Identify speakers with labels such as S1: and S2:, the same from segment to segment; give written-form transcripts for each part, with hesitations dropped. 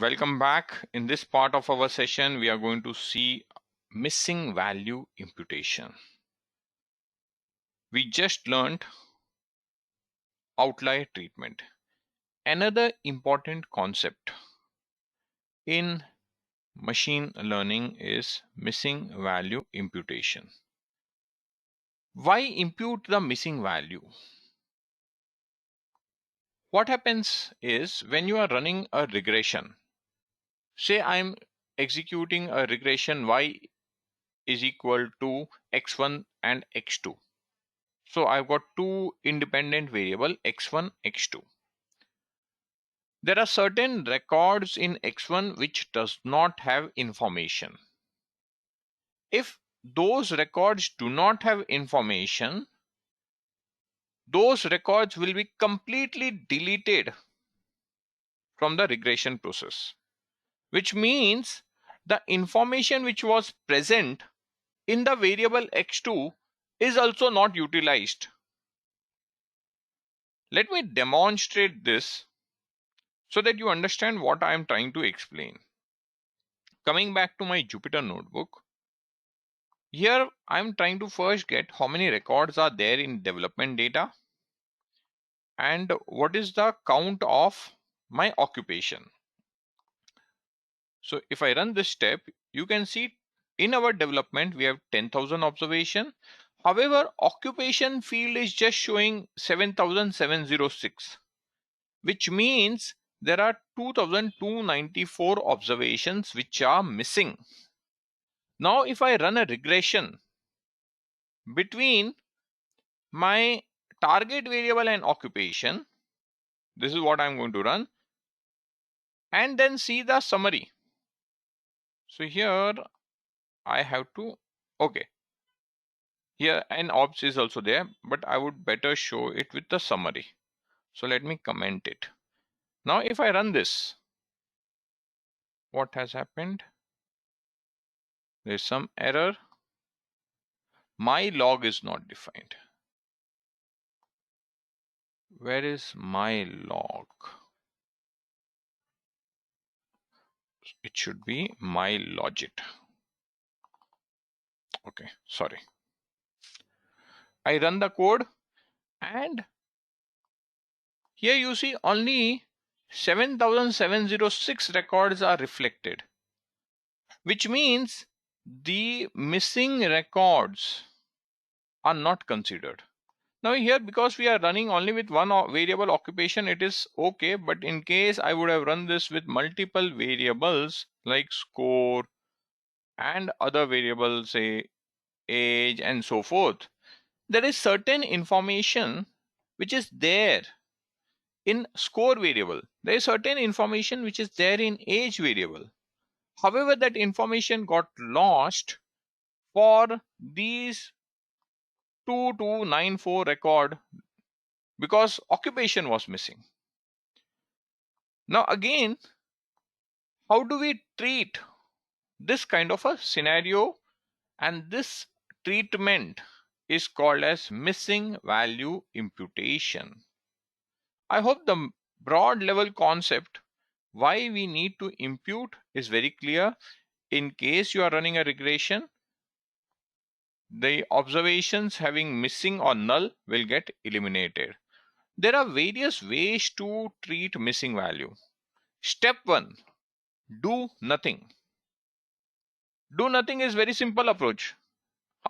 S1: Welcome back. In this part of our session, we are going to see missing value imputation. We just learned outlier treatment. Another important concept in machine learning is missing value imputation. Why impute the missing value? What happens is when you are running a regression, say I'm executing a regression y is equal to x1 and x2. So I've got two independent variable x1, x2. There are certain records in x1 which does not have information. If those records do not have information, those records will be completely deleted from the regression process, which means the information which was present in the variable x2 is also not utilized. Let me demonstrate this so that you understand what I am trying to explain. Coming back to my Jupyter notebook, here I'm trying to first get how many records are there in development data and what is the count of my occupation. So if I run this step, you can see in our development we have 10,000 observation. However, occupation field is just showing 7,706, which means there are 2,294 observations which are missing. Now if I run a regression between my target variable and occupation, this is what I'm going to run, and then see the summary. So here I have to, okay, here an obs is also there, but I would better show it with the summary. So let me comment it. Now if I run this, what has happened? There's some error. My log is not defined. Where is my log? It should be my logit. Okay, sorry. I run the code and here you see only 7,706 records are reflected, which means the missing records are not considered. Now here, because we are running only with one variable occupation, it is okay, but in case I would have run this with multiple variables like score and other variables, say age and so forth, there is certain information which is there in score variable. There is certain information which is there in age variable. However, that information got lost for these 2294 record because occupation was missing. Now again, how do we treat this kind of a scenario? And this treatment is called as missing value imputation. I hope the broad level concept why we need to impute is very clear. In case you are running a regression, the observations having missing or null will get eliminated. There are various ways to treat missing value. Step 1, do nothing. Do nothing is very simple approach.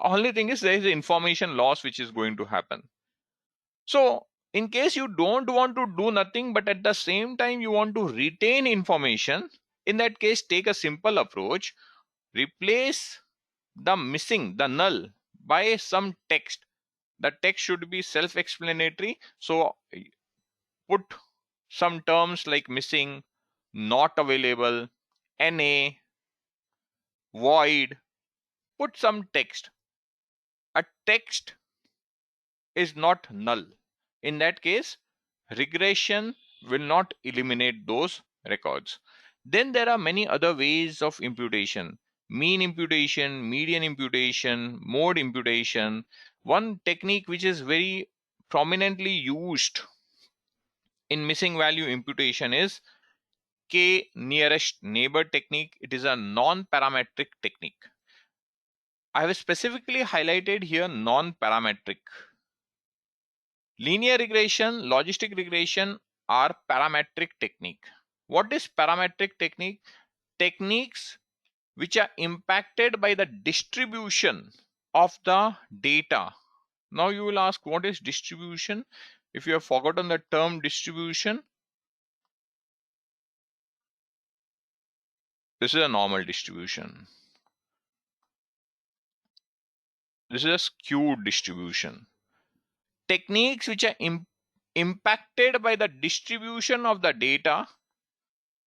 S1: Only thing is there is information loss which is going to happen. So in case you don't want to do nothing, but at the same time you want to retain information, in that case take a simple approach. Replace the missing, the null, by some text. The text should be self-explanatory. So put some terms like missing, not available, NA, void. Put some text. A text is not null. In that case, regression will not eliminate those records. Then there are many other ways of imputation: mean imputation, median imputation, mode imputation. One technique which is very prominently used in missing value imputation is k nearest neighbor technique. It is a non-parametric technique. I have specifically highlighted here non-parametric. Linear regression, logistic regression are parametric technique. What is parametric technique? Techniques which are impacted by the distribution of the data. Now you will ask, what is distribution? If you have forgotten the term distribution, this is a normal distribution. This is a skewed distribution. Techniques which are impacted by the distribution of the data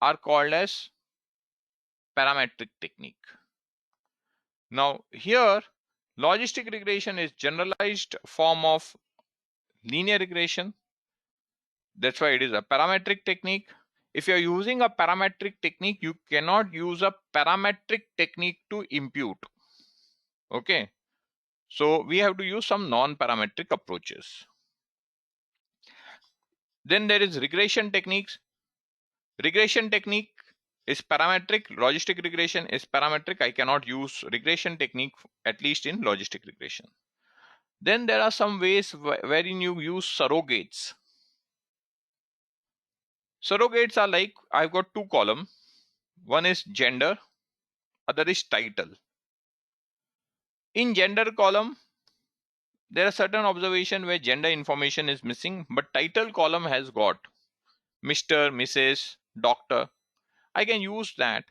S1: are called as parametric technique. Now here, logistic regression is generalized form of linear regression. That's why it is a parametric technique. If you are using a parametric technique, you cannot use a parametric technique to impute. Okay. So we have to use some non-parametric approaches. Then there is regression techniques. Regression technique is parametric. Logistic regression is parametric. I cannot use regression technique, at least in logistic regression. Then there are some ways wherein you use surrogates. Surrogates are like, I've got two columns. One is gender, other is title. In gender column, there are certain observation where gender information is missing, but title column has got Mr., Mrs., Doctor. I can use that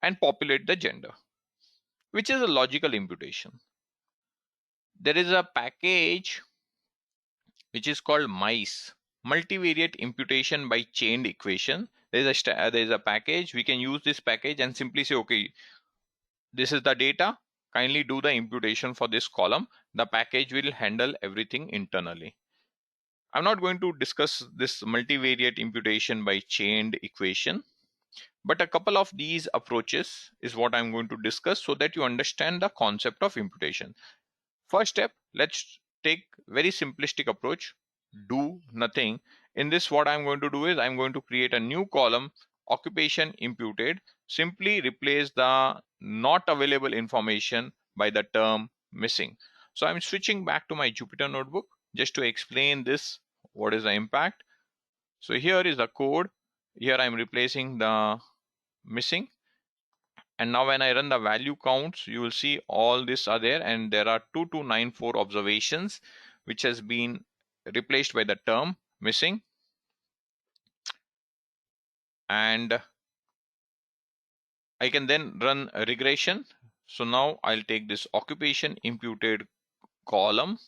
S1: and populate the gender, which is a logical imputation. There is a package which is called MICE, multivariate imputation by chained equation. There is a package. We can use this package and simply say, okay, this is the data. Kindly do the imputation for this column. The package will handle everything internally. I'm not going to discuss this multivariate imputation by chained equation, but a couple of these approaches is what I'm going to discuss so that you understand the concept of imputation. First step, let's take very simplistic approach, do nothing. In this, what I'm going to do is I'm going to create a new column, occupation imputed, simply replace the not available information by the term missing. So I'm switching back to my Jupyter notebook just to explain this, what is the impact. So here is the code. Here I'm replacing the missing. And now when I run the value counts, you will see all this are there, and there are 2294 observations which has been replaced by the term missing. And I can then run a regression. So now I'll take this occupation imputed column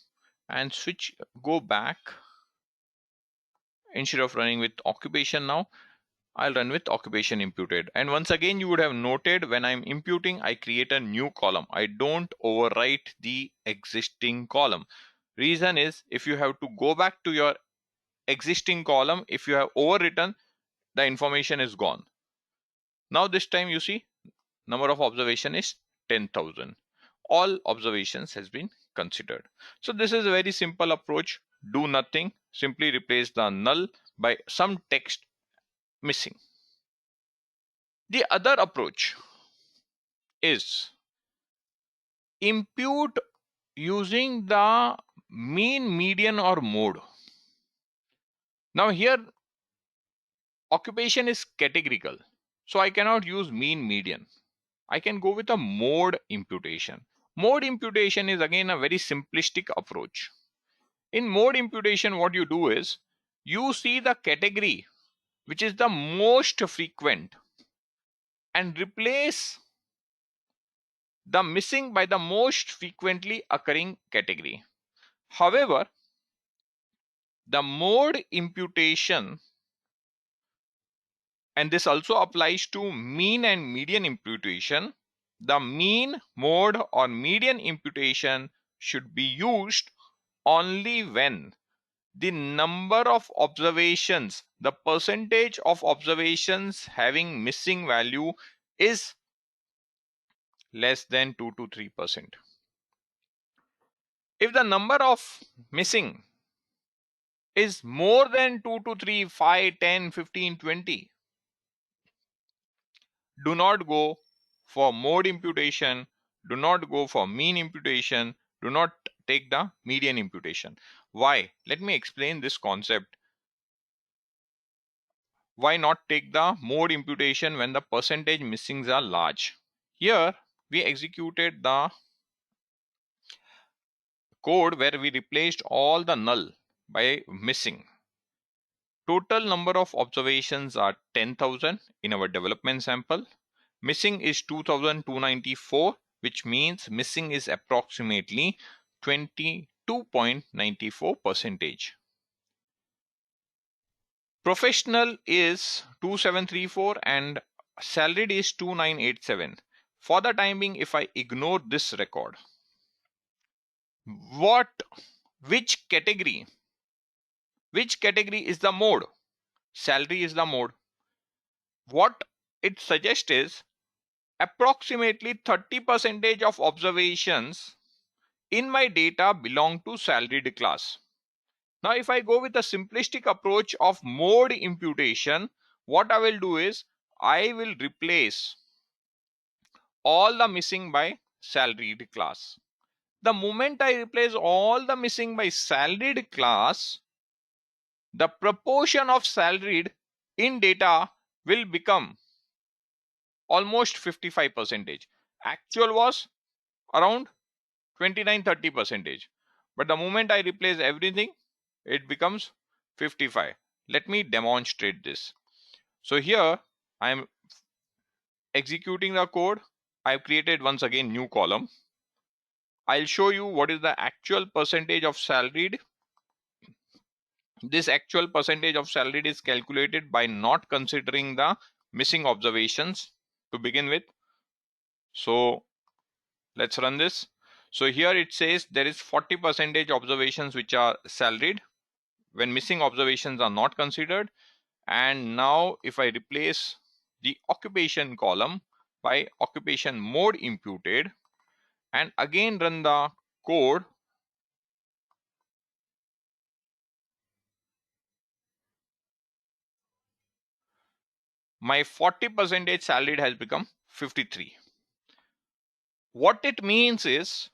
S1: and go back. Instead of running with occupation now, I'll run with occupation imputed. And once again, you would have noted when I'm imputing, I create a new column. I don't overwrite the existing column. Reason is, if you have to go back to your existing column, if you have overwritten, the information is gone. Now this time you see number of observation is 10,000. All observations has been considered. So this is a very simple approach. Do nothing, simply replace the null by some text missing. The other approach is impute using the mean, median, or mode. Now here occupation is categorical, so I cannot use mean, median. I can go with a mode imputation. Mode imputation is again a very simplistic approach. In mode imputation, what you do is you see the category which is the most frequent and replace the missing by the most frequently occurring category. However, the mode imputation, and this also applies to mean and median imputation, the mean, mode, or median imputation should be used only when the number of observations, the percentage of observations having missing value is less than 2 to 3%. If the number of missing is more than 2 to 3, 5, 10, 15, 20, Do not go for mode imputation. Do not go for mean imputation. Do not take the median imputation. Why? Let me explain this concept. Why not take the mode imputation when the percentage missings are large? Here we executed the code where we replaced all the null by missing. Total number of observations are 10,000 in our development sample. Missing is 2,294, which means missing is approximately 22.94%. Professional is 2734 and salaried is 2987. For the time being, if I ignore this record, which category is the mode? Salary is the mode. What it suggests is approximately 30% of observations in my data belong to salaried class. Now, if I go with a simplistic approach of mode imputation, what I will do is I will replace all the missing by salaried class. The moment I replace all the missing by salaried class, the proportion of salaried in data will become almost 55%. Actual was around 29-30%. But the moment I replace everything, it becomes 55. Let me demonstrate this. So here I am executing the code. I've created once again new column. I'll show you what is the actual percentage of salaried. This actual percentage of salaried is calculated by not considering the missing observations to begin with. So let's run this. So here it says there is 40% observations which are salaried when missing observations are not considered. And now if I replace the occupation column by occupation mode imputed and again run the code, my 40% salaried has become 53. What it means is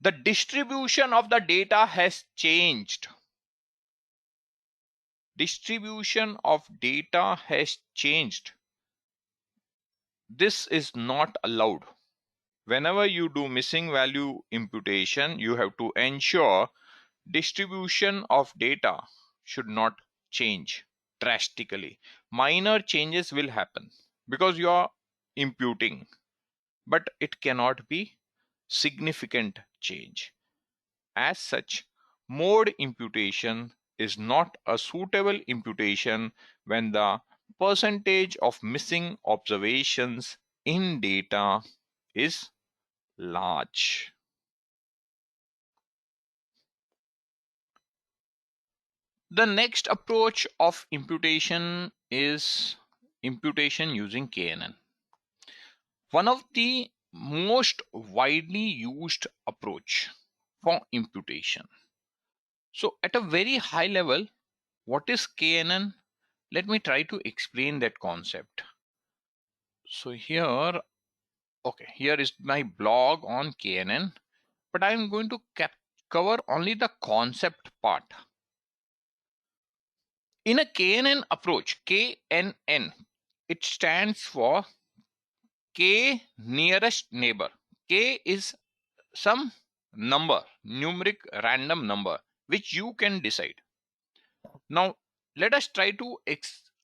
S1: the distribution of the data has changed. Distribution of data has changed. This is not allowed. Whenever you do missing value imputation, you have to ensure distribution of data should not change drastically. Minor changes will happen because you are imputing, but it cannot be significant change. As such, mode imputation is not a suitable imputation when the percentage of missing observations in data is large. The next approach of imputation is imputation using KNN. One of the most widely used approach for imputation. So at a very high level, what is KNN? Let me try to explain that concept. So here, okay, here is my blog on KNN, but I'm going to cover only the concept part. In a KNN approach, KNN, it stands for K nearest neighbor. K is some number, numeric random number, which you can decide. Now, let us try to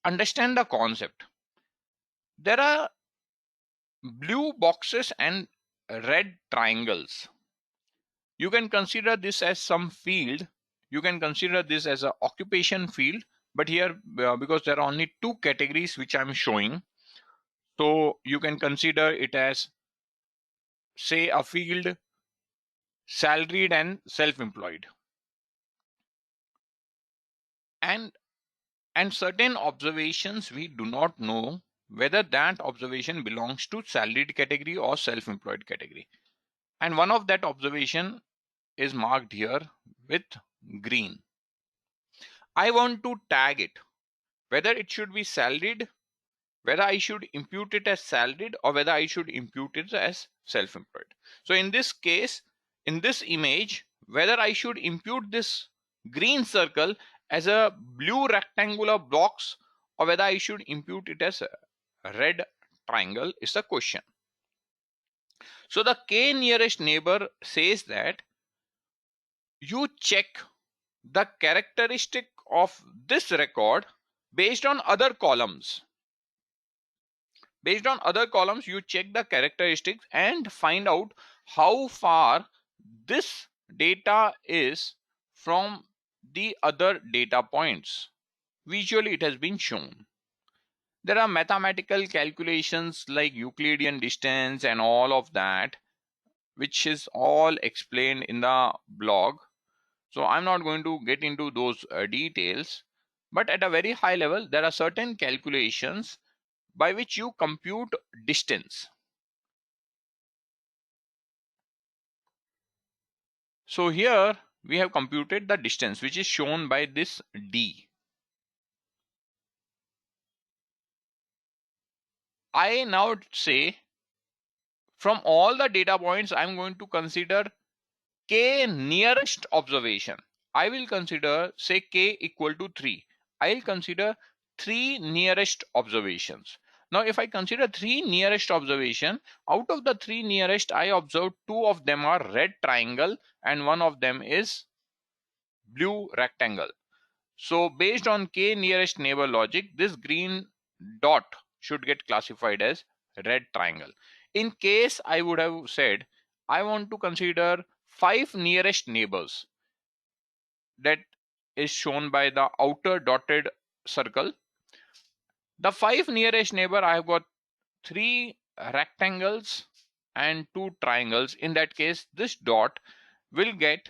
S1: understand the concept. There are blue boxes and red triangles. You can consider this as some field. You can consider this as an occupation field. But here, because there are only two categories which I'm showing, so you can consider it as, say, a field salaried and self-employed. And certain observations, we do not know whether that observation belongs to salaried category or self-employed category. And one of that observation is marked here with green. I want to tag it, whether it should be salaried, whether I should impute it as salaried or whether I should impute it as self-employed. So in this case, in this image, whether I should impute this green circle as a blue rectangular box or whether I should impute it as a red triangle is the question. So the k nearest neighbor says that you check the characteristic of this record based on other columns. Based on other columns, you check the characteristics and find out how far this data is from the other data points. Visually, it has been shown. There are mathematical calculations like Euclidean distance and all of that, which is all explained in the blog. So I'm not going to get into those details, but at a very high level, there are certain calculations by which you compute distance. So here we have computed the distance, which is shown by this d. I now say from all the data points, I'm going to consider k nearest observation. I will consider, say, k equal to 3. I'll consider 3 nearest observations. Now, if I consider 3 nearest observation, out of the 3 nearest, I observe 2 of them are red triangle and 1 of them is blue rectangle. So based on k nearest neighbor logic, this green dot should get classified as red triangle. In case I would have said, I want to consider 5 nearest neighbors, that is shown by the outer dotted circle. The 5 nearest neighbor, I have got 3 rectangles and 2 triangles. In that case, this dot will get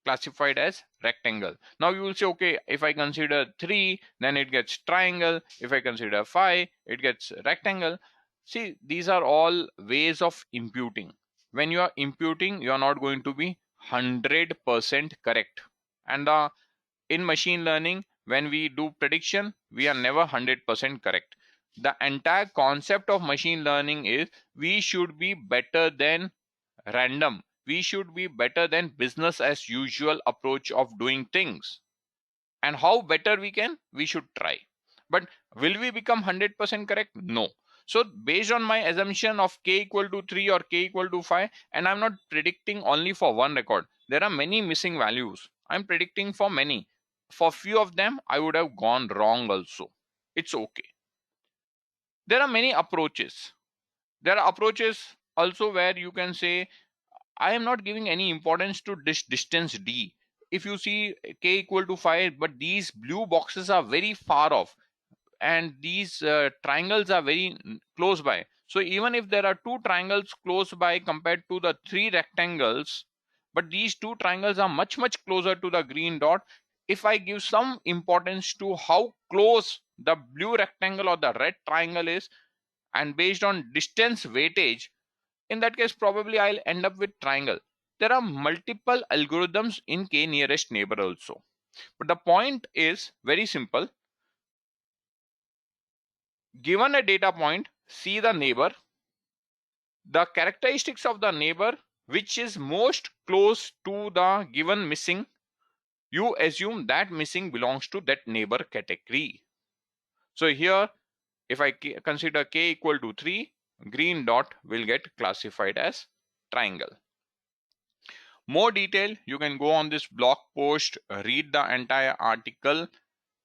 S1: classified as rectangle. Now you will say, okay, if I consider 3, then it gets triangle. If I consider 5, it gets rectangle. See, these are all ways of imputing. When you are imputing, you are not going to be 100% correct. And in machine learning, when we do prediction, we are never 100% correct. The entire concept of machine learning is we should be better than random. We should be better than business as usual approach of doing things. And how better we can, we should try. But will we become 100% correct? No. So based on my assumption of k equal to 3 or k equal to 5, and I'm not predicting only for one record. There are many missing values. I'm predicting for many. For few of them, I would have gone wrong also. It's okay. There are many approaches. There are approaches also where you can say, I am not giving any importance to this distance d. If you see k equal to 5, but these blue boxes are very far off and these triangles are very close by. So even if there are 2 triangles close by compared to the 3 rectangles, but these 2 triangles are much closer to the green dot, if I give some importance to how close the blue rectangle or the red triangle is, and based on distance weightage, in that case probably I'll end up with triangle. There are multiple algorithms in k nearest neighbor also, but the point is very simple. Given a data point, see the neighbor, the characteristics of the neighbor which is most close to the given missing, you assume that missing belongs to that neighbor category. So here, if I consider k equal to 3, green dot will get classified as triangle. More detail, you can go on this blog post, read the entire article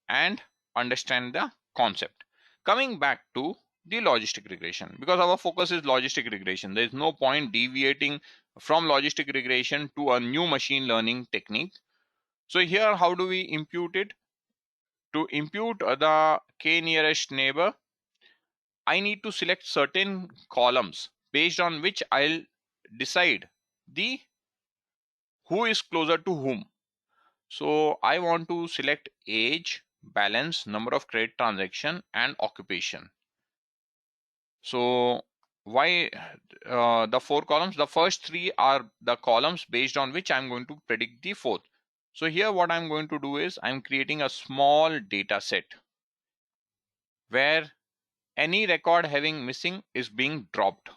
S1: and understand the concept. Coming back to the logistic regression, because our focus is logistic regression, there is no point deviating from logistic regression to a new machine learning technique. So here, how do we impute it? To impute the k nearest neighbor, I need to select certain columns based on which I'll decide the who is closer to whom. So I want to select age, balance, number of credit transaction and occupation. So why the 4 columns? The first 3 are the columns based on which I'm going to predict the fourth. So here what I'm going to do is I'm creating a small data set where any record having missing is being dropped.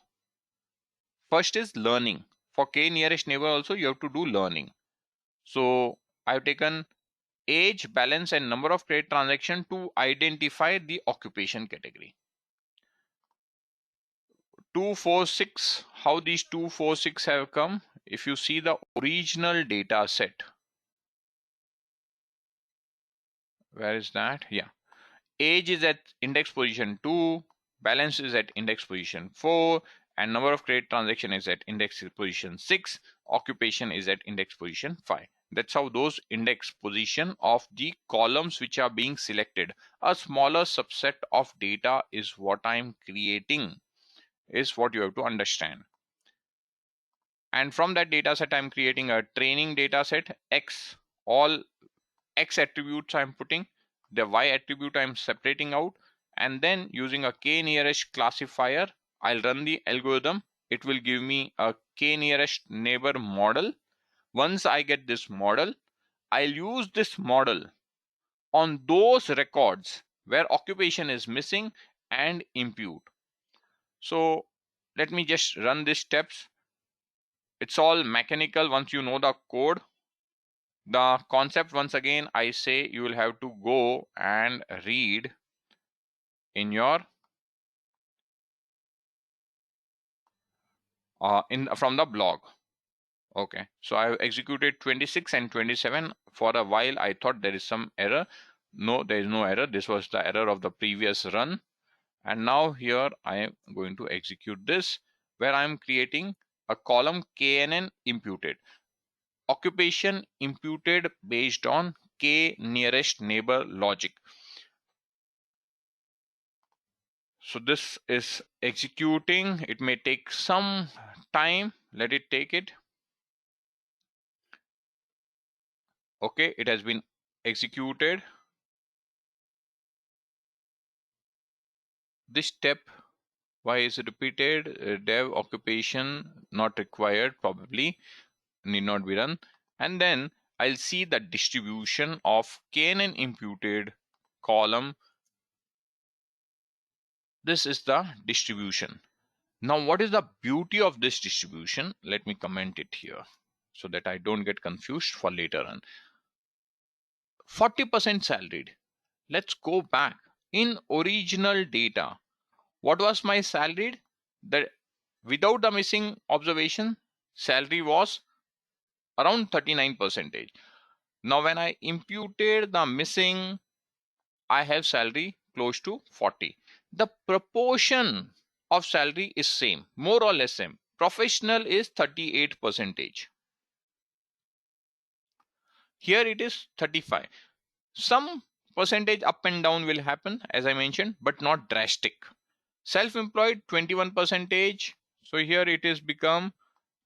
S1: First is learning. For k nearest neighbor also you have to do learning. So I've taken age, balance and number of credit transaction to identify the occupation category. 246, how these 246 have come? If you see the original data set, where is that? Yeah, age is at index position 2, balance is at index position 4, and number of credit transaction is at index position 6, occupation is at index position 5. That's how those index position of the columns which are being selected. A smaller subset of data is what I'm creating, is what you have to understand. And from that data set, I'm creating a training data set X. All X attributes I'm putting, the Y attribute I'm separating out, and then using a k nearest classifier, I'll run the algorithm. It will give me a k nearest neighbor model. Once I get this model, I'll use this model on those records where occupation is missing and impute. So let me just run these steps. It's all mechanical once you know the code. The concept, once again, I say you will have to go and read in your from the blog. Okay, so I have executed 26 and 27. For a while I thought there is some error. No, there is no error. This was the error of the previous run. And now here I am going to execute this, where I am creating a column KNN imputed. Occupation imputed based on k nearest neighbor logic. So this is executing. It may take some time. Let it take it. Okay, it has been executed. This step, why is it repeated? Dev occupation not required, probably need not be run. And then I'll see the distribution of KNN imputed column. This is the distribution. Now, what is the beauty of this distribution? Let me comment it here so that I don't get confused for later on. 40% salaried. Let's go back. In original data, what was my salaried? The without the missing observation, salary was around 39%. Now when I imputed the missing, I have salary close to 40. The proportion of salary is same, more or less same. Professional is 38%. Here it is 35. Some percentage up and down will happen, as I mentioned, but not drastic. Self-employed 21%. So here it is become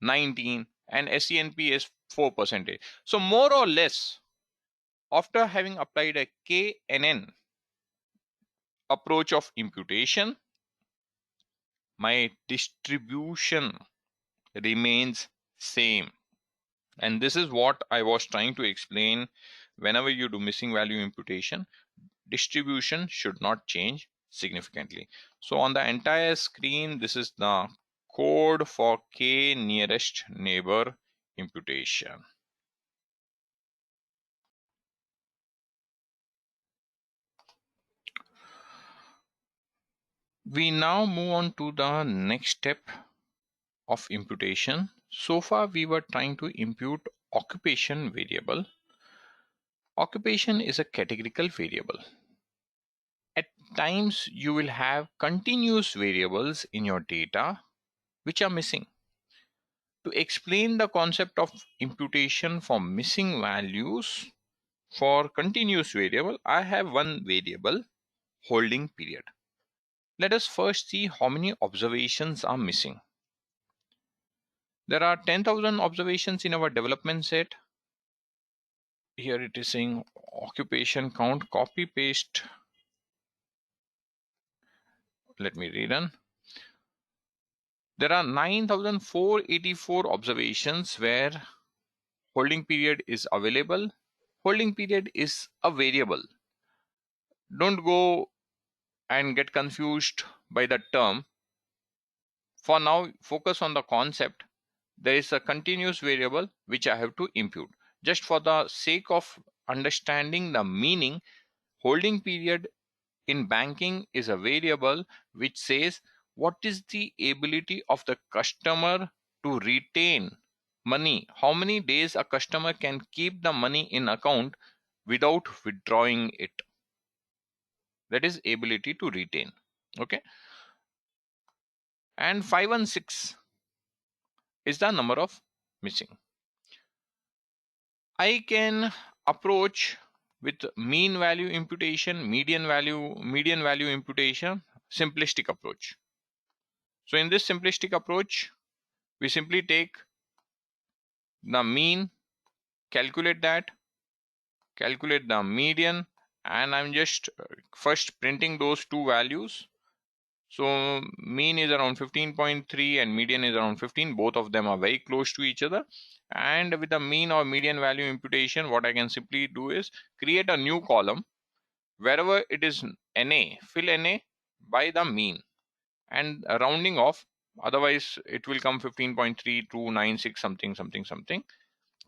S1: 19, and SCNP is 4%. So more or less, after having applied a KNN approach of imputation, my distribution remains same. And this is what I was trying to explain. Whenever you do missing value imputation, distribution should not change significantly. So on the entire screen, this is the code for k nearest neighbor imputation. We now move on to the next step of imputation. So far we were trying to impute occupation variable. Occupation is a categorical variable. At times you will have continuous variables in your data which are missing. To explain the concept of imputation for missing values for continuous variable, I have one variable, holding period. Let us first see how many observations are missing. There are 10,000 observations in our development set. Here it is saying occupation count, copy paste. Let me rerun. There are 9,484 observations where holding period is available. Holding period is a variable. Don't go and get confused by the term. For now, focus on the concept. There is a continuous variable which I have to impute. Just for the sake of understanding the meaning, holding period in banking is a variable which says what is the ability of the customer to retain money. How many days a customer can keep the money in account without withdrawing it. That is ability to retain. Okay. And 516 is the number of missing. I can approach with mean value imputation, median value imputation, simplistic approach. So in this simplistic approach, we simply take the mean, calculate the median, and I'm just first printing those two values. So mean is around 15.3 and median is around 15. Both of them are very close to each other. And with the mean or median value imputation, what I can simply do is create a new column. Wherever it is NA, fill NA by the mean and rounding off. Otherwise, it will come 15.3296 something.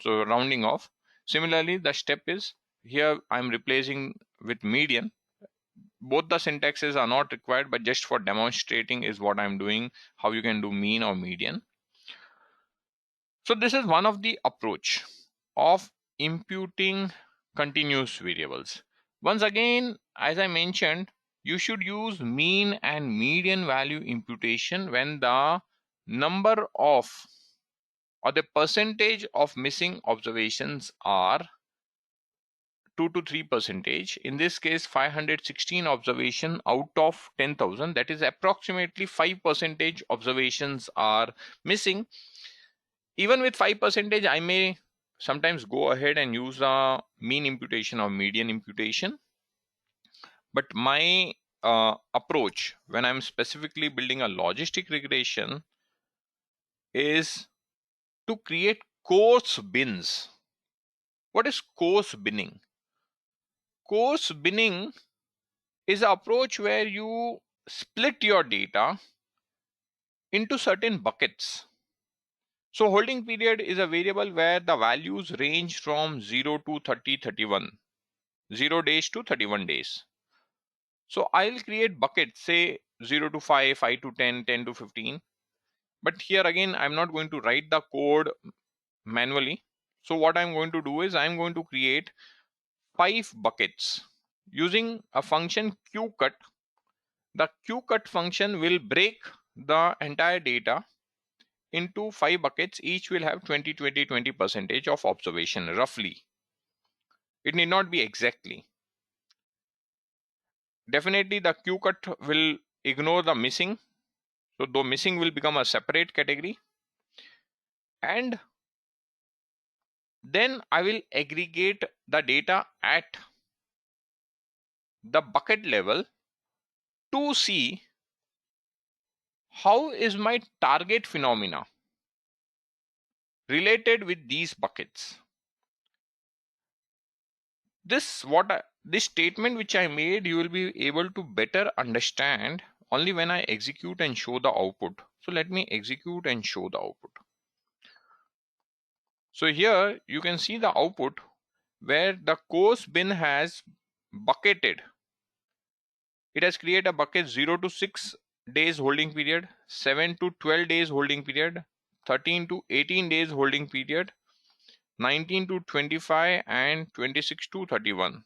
S1: So rounding off. Similarly, the step is here I'm replacing with median. Both the syntaxes are not required, but just for demonstrating is what I'm doing, how you can do mean or median. So this is one of the approach of imputing continuous variables. Once again, as I mentioned, you should use mean and median value imputation when the number of or the percentage of missing observations are 2 to 3 percentage. In this case, 516 observation out of 10,000, that is approximately 5 percentage observations are missing. Even with 5 percentage, I may sometimes go ahead and use a mean imputation or median imputation. But my approach when I'm specifically building a logistic regression is to create coarse bins. What is coarse binning? Coarse binning is an approach where you split your data into certain buckets. So holding period is a variable where the values range from 0 to 30, 31, 0 days to 31 days. So I'll create buckets, say 0 to 5, 5 to 10, 10 to 15. But here again, I'm not going to write the code manually. So what I'm going to do is I'm going to create 5 buckets using a function qcut. The qcut function will break the entire data into 5 buckets. Each will have 20, 20, 20 percentage of observation roughly. It need not be exactly. Definitely the qcut will ignore the missing. So the missing will become a separate category. And then I will aggregate the data at the bucket level to see how is my target phenomena related with these buckets. This statement which I made, you will be able to better understand only when I execute and show the output. So let me execute and show the output. So here you can see the output where the coarse bin has bucketed. It has created a bucket 0 to 6 days holding period, 7 to 12 days holding period, 13 to 18 days holding period, 19 to 25 and 26 to 31.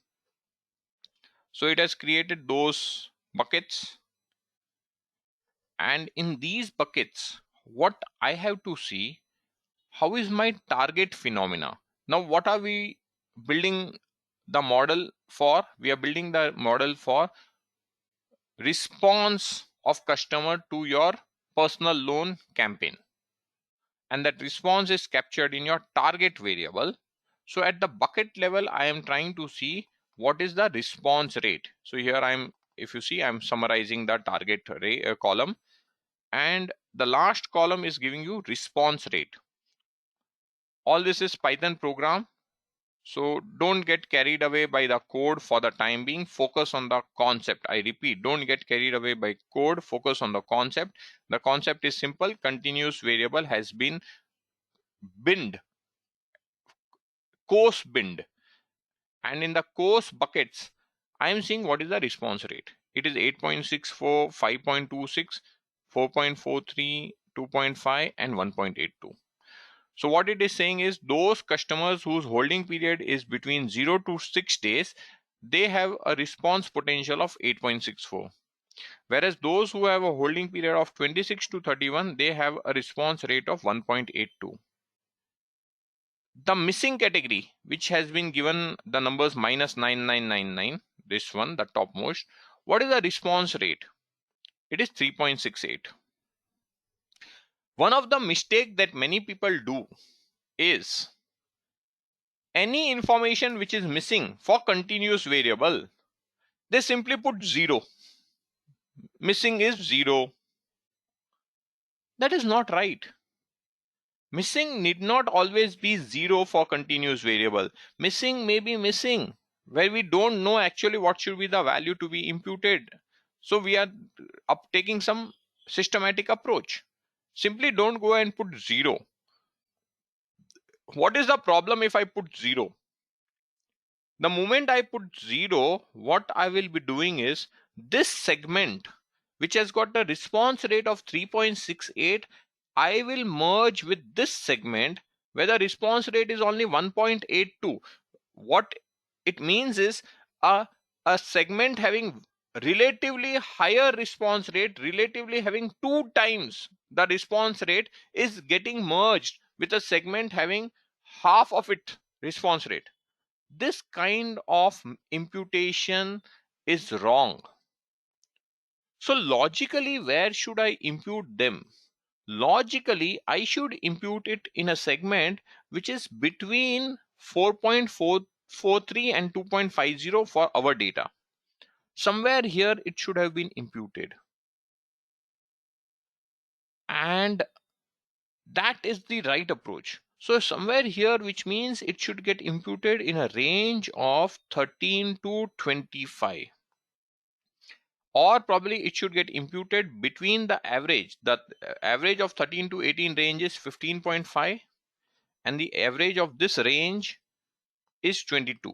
S1: So it has created those buckets, and in these buckets what I have to see, how is my target phenomena. Now what are we building the model for? We are building the model for response of customer to your personal loan campaign, and that response is captured in your target variable. So at the bucket level, I am trying to see what is the response rate. So here if you see, I'm summarizing the target column, and the last column is giving you response rate. All this is Python program. So don't get carried away by the code for the time being. Focus on the concept. I repeat, don't get carried away by code. Focus on the concept. The concept is simple. Continuous variable has been binned, course binned. And in the course buckets, I am seeing what is the response rate. It is 8.64, 5.26, 4.43, 2.5, and 1.82. So what it is saying is those customers whose holding period is between 0 to 6 days, they have a response potential of 8.64. Whereas those who have a holding period of 26 to 31, they have a response rate of 1.82. The missing category, which has been given the numbers minus 9999, this one, the topmost, what is the response rate? It is 3.68. One of the mistake that many people do is any information which is missing for continuous variable, they simply put 0. Missing is 0. That is not right. Missing need not always be 0 for continuous variable. Missing may be missing where we don't know actually what should be the value to be imputed. So we are taking some systematic approach. Simply don't go and put 0. What is the problem if I put 0? The moment I put 0, what I will be doing is this segment which has got the response rate of 3.68, I will merge with this segment where the response rate is only 1.82. What it means is a segment having relatively higher response rate, relatively having 2 times the response rate, is getting merged with a segment having half of it response rate. This kind of imputation is wrong. So logically, where should I impute them? Logically, I should impute it in a segment which is between 4.443 and 2.50 for our data. Somewhere here it should have been imputed. And that is the right approach. So somewhere here, which means it should get imputed in a range of 13 to 25. Or probably it should get imputed between the average. The average of 13 to 18 range is 15.5 and the average of this range is 22.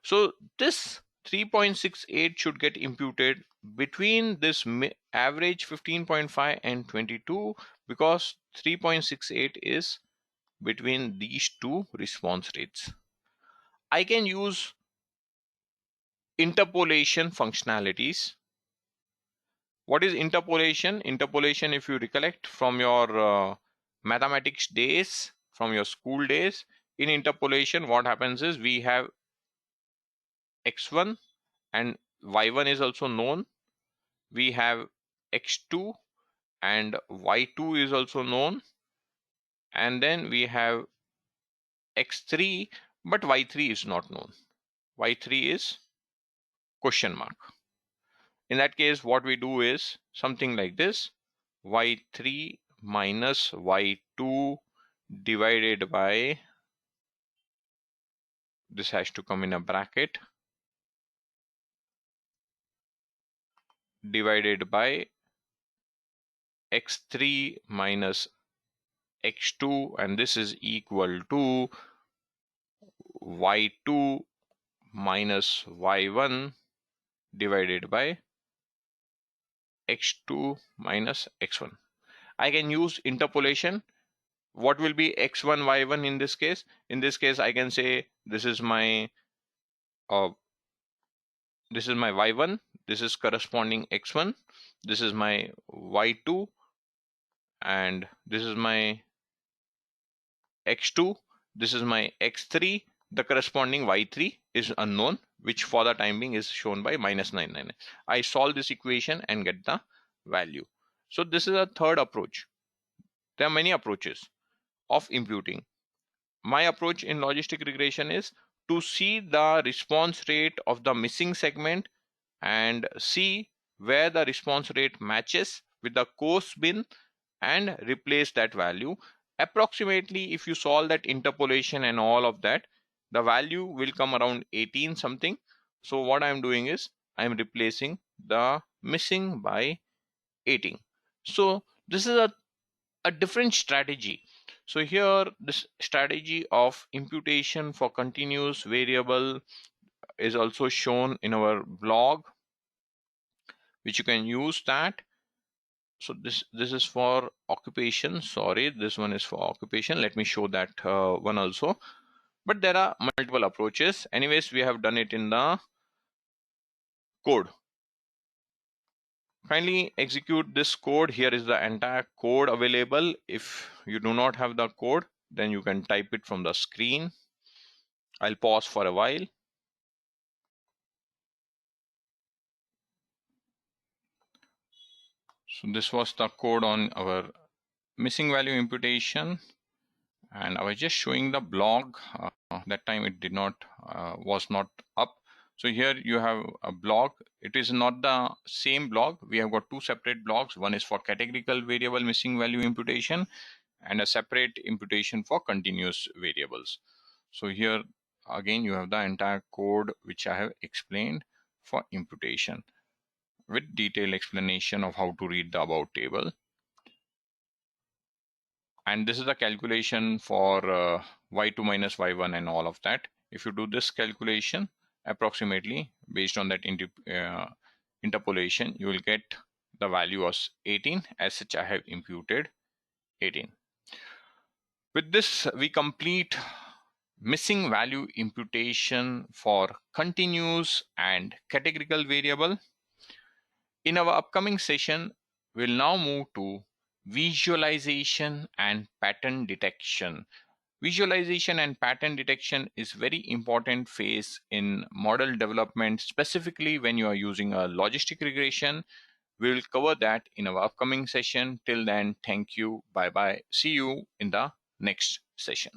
S1: So this 3.68 should get imputed between this average 15.5 and 22 because 3.68 is between these two response rates. I can use interpolation functionalities. What is interpolation? Interpolation, if you recollect from your mathematics days, from your school days, in interpolation, what happens is we have x1 and y1 is also known. We have x2 and y2 is also known. And then we have x3, but y3 is not known. Y3 is question mark. In that case, what we do is something like this: y3 minus y2 divided by, this has to come in a bracket, divided by x3 minus x2, and this is equal to y2 minus y1 divided by x2 minus x1. I can use interpolation. What will be x1 y1 in this case? In this case, I can say this is my y1, this is corresponding x1, this is my y2, and this is my x2, this is my x3. The corresponding y3 is unknown, which for the time being is shown by minus 99. I solve this equation and get the value. So this is a third approach. There are many approaches of imputing. My approach in logistic regression is to see the response rate of the missing segment and see where the response rate matches with the course bin and replace that value. Approximately, if you solve that interpolation and all of that, the value will come around 18 something. So what I'm doing is I'm replacing the missing by 18. So this is a different strategy. So here this strategy of imputation for continuous variable is also shown in our blog, which you can use that. So this is for occupation. Sorry, this one is for occupation. Let me show that one also. But there are multiple approaches. Anyways, we have done it in the code. Kindly execute this code. Here is the entire code available. If you do not have the code, then you can type it from the screen. I'll pause for a while. So this was the code on our missing value imputation, and I was just showing the blog. That time it did not was not up. So here you have a blog. It is not the same blog. We have got two separate blogs. One is for categorical variable missing value imputation, and a separate imputation for continuous variables. So here again you have the entire code which I have explained for imputation with detailed explanation of how to read the about table. And this is the calculation for y2 minus y1 and all of that. If you do this calculation approximately based on that interpolation, you will get the value as 18. As such, I have imputed 18. With this, we complete missing value imputation for continuous and categorical variable. In our upcoming session, we'll now move to visualization and pattern detection. Visualization and pattern detection is very important phase in model development, specifically when you are using a logistic regression. We will cover that in our upcoming session. Till then, thank you. Bye bye. See you in the next session.